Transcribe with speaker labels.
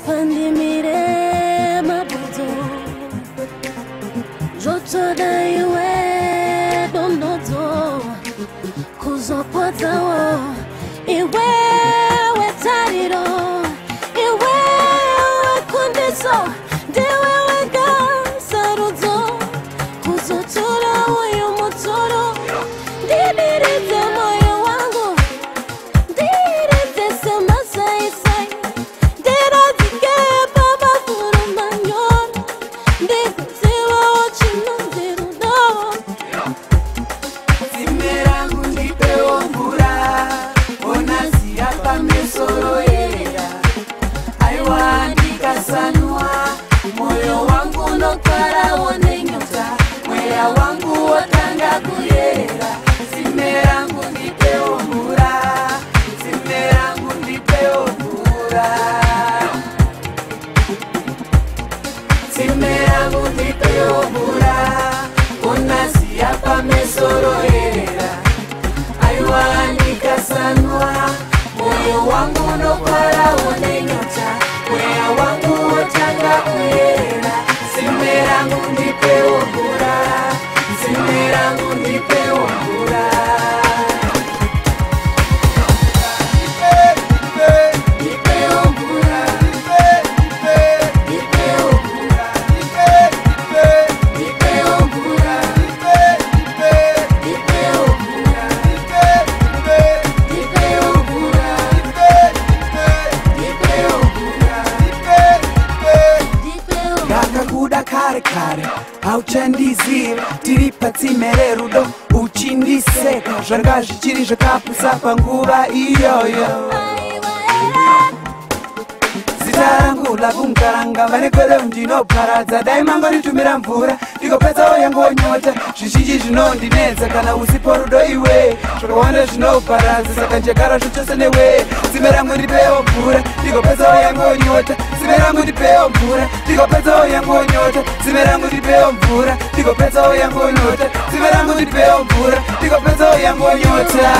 Speaker 1: pandimire mabudo jotoda iwe donodo kuzopotawo iwe wetariro iwe kundiso dewe wega sarudo kuzotora uyu mutoro diririze moyo wangu diririze sema sai sai dirazike baba furumanyor diziwa ochinandirudo
Speaker 2: Zimerangu ndipewo mvura onasiya pamesoro yera aiwa ndikasanwa moyo wangu nokara wonenyota mweya wangu wotanga kuyera Zimerangu ndipewo mvura Zimerangu ndipewo mvura Zimerangu ndipewo mvura onasiya pamesoro yera aiwa ndikasanwa moyo wangu nokara wonenyota mweya wangu wotanga kuyera Zimerangu ndipewo mvura Zimerangu ndipewo mvura Ndipewo mvura Ndipewo mvura Ndipewo mvura Ndipewo mvura Ndipewo mvura Ndipewo mvura Ndakakuda kare kare auchandizira tiri patsimere rudo uchindiseka zvanga zvichiri zvakapusa panguva iyoyo zita rangu lakungaranga vanekwere ndinoparadza dai mangonitumira mvura ndikopedzawo yangonyota zvizhinji zvinondinetsa kana usipo rudo iwe zvakawanda zvinoparadza saka njagara zvachose newe zime rangu ndipewo mvura ndikopedzawo yangonyota zime rangu ndipewo mvura ndikopedzawo yangonyota zime rangu ndipewo mvura ndikopedzawo yangonyota zime rangu ndipewo mvura ndikopedzawo yangonyota